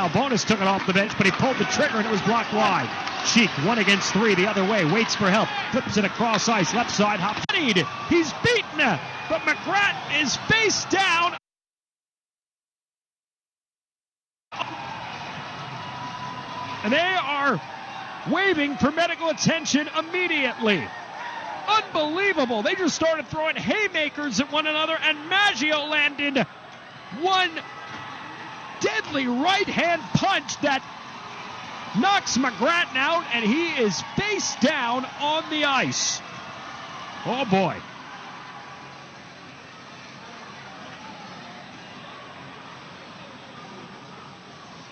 Balbonis took it off the bench, but he pulled the trigger and it was blocked wide. Cheek, 1 against 3 the other way, waits for help, flips it across ice, left side, hops. He's beaten, but McGrattan is face down. And they are waving for medical attention immediately. Unbelievable. They just started throwing haymakers at one another, and Maggio landed one deadly right-hand punch that knocks McGrattan out, and he is face down on the ice. Oh, boy.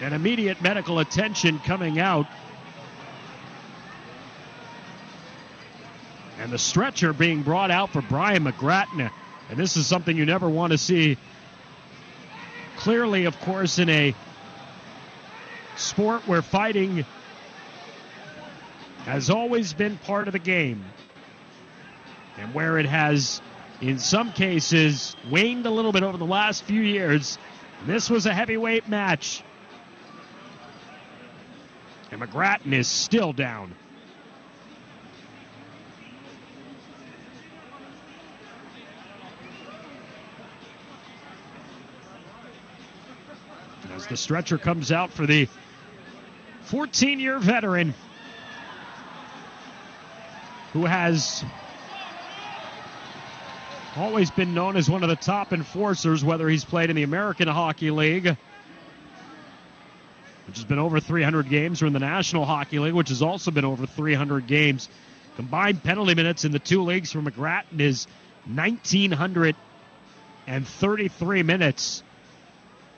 And immediate medical attention coming out. And the stretcher being brought out for Brian McGrattan. And this is something you never want to see. Clearly, of course, in a sport where fighting has always been part of the game, and where it has, in some cases, waned a little bit over the last few years. This was a heavyweight match. And McGrattan is still down. As the stretcher comes out for the 14-year veteran who has always been known as one of the top enforcers, whether he's played in the American Hockey League, which has been over 300 games, or in the National Hockey League, which has also been over 300 games. Combined penalty minutes in the two leagues for McGrattan is 1,933 minutes.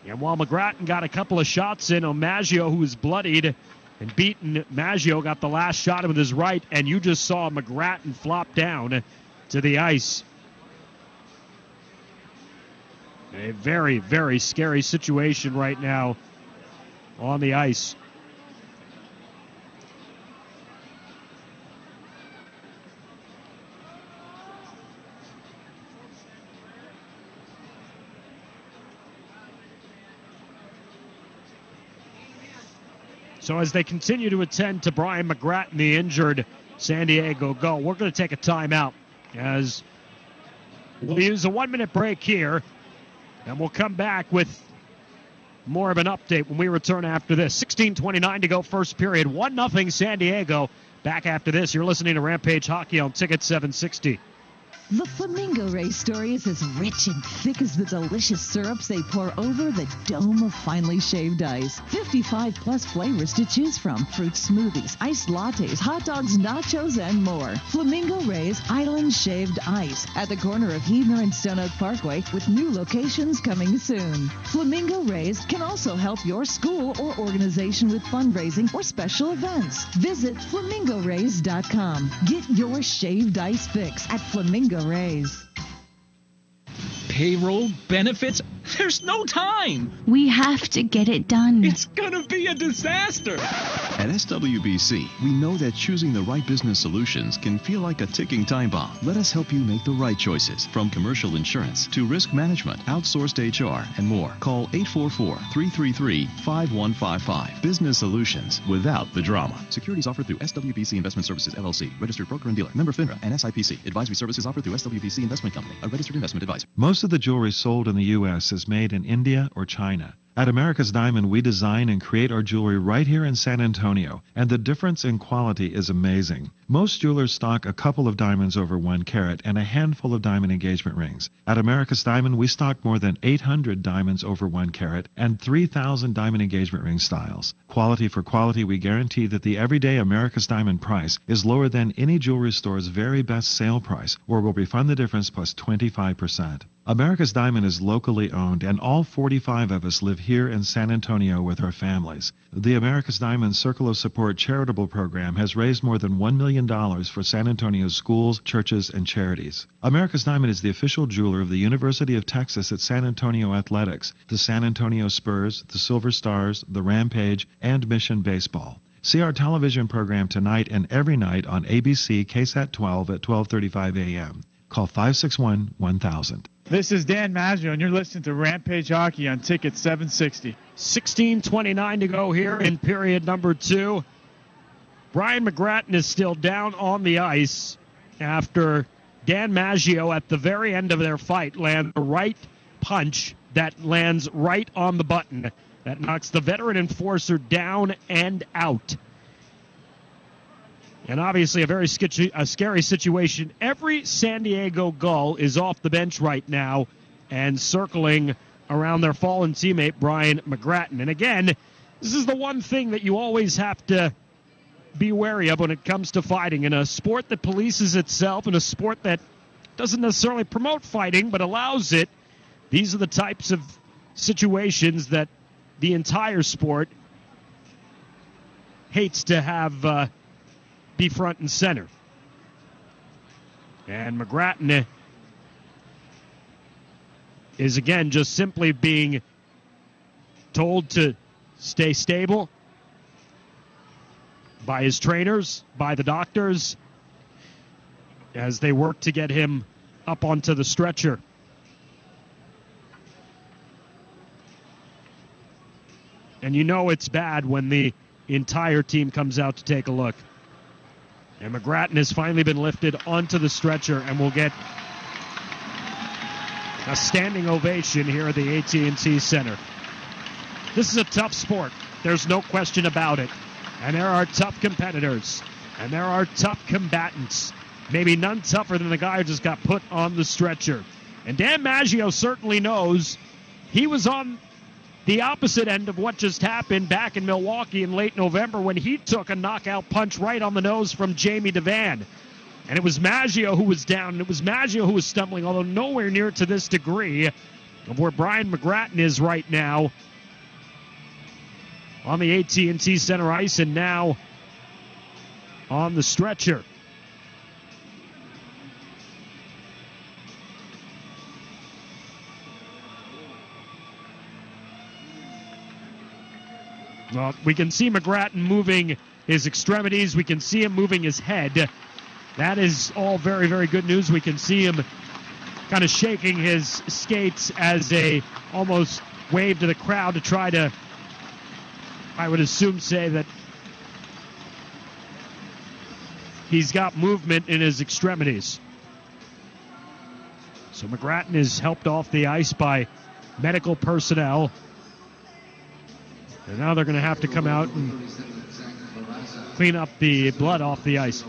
And while McGrattan got a couple of shots in on Maggio, who was bloodied and beaten, Maggio got the last shot with his right, and you just saw McGrattan flop down to the ice. A very, very scary situation right now on the ice. So as they continue to attend to Brian McGrattan, the injured San Diego Gull, we're going to take a timeout as we'll use a 1-minute break here, and we'll come back with more of an update when we return after this. 16:29 to go, first period. 1-0 San Diego. Back after this. You're listening to Rampage Hockey on Ticket 760. The Flamingo Rays story is as rich and thick as the delicious syrups they pour over the dome of finely shaved ice. 55 plus flavors to choose from. Fruit smoothies, iced lattes, hot dogs, nachos, and more. Flamingo Rays Island Shaved Ice at the corner of Heidner and Stone Oak Parkway, with new locations coming soon. Flamingo Rays can also help your school or organization with fundraising or special events. Visit FlamingoRays.com. Get your shaved ice fix at Flamingo Rays. Payroll, benefits, there's no time. We have to get it done. It's gonna be a disaster. At SWBC, we know that choosing the right business solutions can feel like a ticking time bomb. Let us help you make the right choices, from commercial insurance to risk management, outsourced HR, and more. Call 844-333-5155. Business solutions without the drama. Securities offered through SWBC Investment Services, LLC, registered broker and dealer, member FINRA, and SIPC. Advisory services offered through SWBC Investment Company, a registered investment advisor. Most of the jewelry sold in the U.S. is made in India or China. At America's Diamond, we design and create our jewelry right here in San Antonio, and the difference in quality is amazing. Most jewelers stock a couple of diamonds over 1 carat and a handful of diamond engagement rings. At America's Diamond, we stock more than 800 diamonds over 1 carat and 3,000 diamond engagement ring styles. Quality for quality, we guarantee that the everyday America's Diamond price is lower than any jewelry store's very best sale price, or we'll refund the difference plus 25%. America's Diamond is locally owned, and all 45 of us live here in San Antonio with our families. The America's Diamond Circle of Support charitable program has raised more than $1 million for San Antonio's schools, churches, and charities. America's Diamond is the official jeweler of the University of Texas at San Antonio Athletics, the San Antonio Spurs, the Silver Stars, the Rampage, and Mission Baseball. See our television program tonight and every night on ABC KSAT 12 at 12:35 a.m. Call 561-1000. This is Dan Maggio, and you're listening to Rampage Hockey on Ticket 760. 16:29 to go here in period number 2. Brian McGrattan is still down on the ice after Dan Maggio at the very end of their fight lands a right punch that lands right on the button. That knocks the veteran enforcer down and out. And obviously a very scary situation. Every San Diego Gull is off the bench right now and circling around their fallen teammate, Brian McGrattan. And again, this is the one thing that you always have to be wary of when it comes to fighting. In a sport that polices itself, in a sport that doesn't necessarily promote fighting but allows it, these are the types of situations that the entire sport hates to have be front and center. And McGrattan is again just simply being told to stay stable by his trainers, by the doctors, as they work to get him up onto the stretcher. And you know it's bad when the entire team comes out to take a look. And McGrattan has finally been lifted onto the stretcher and will get a standing ovation here at the AT&T Center. This is a tough sport. There's no question about it. And there are tough competitors. And there are tough combatants. Maybe none tougher than the guy who just got put on the stretcher. And Dan Maggio certainly knows he was on the opposite end of what just happened back in Milwaukee in late November when he took a knockout punch right on the nose from Jamie Devan. And it was Maggio who was down, and it was Maggio who was stumbling, although nowhere near to this degree of where Brian McGrattan is right now on the AT&T Center ice and now on the stretcher. Well, we can see McGrattan moving his extremities. We can see him moving his head. That is all very, very good news. We can see him kind of shaking his skates as a almost wave to the crowd to try to, I would assume, say that he's got movement in his extremities. So McGrattan is helped off the ice by medical personnel. And now they're going to have to come out and clean up the blood off the ice.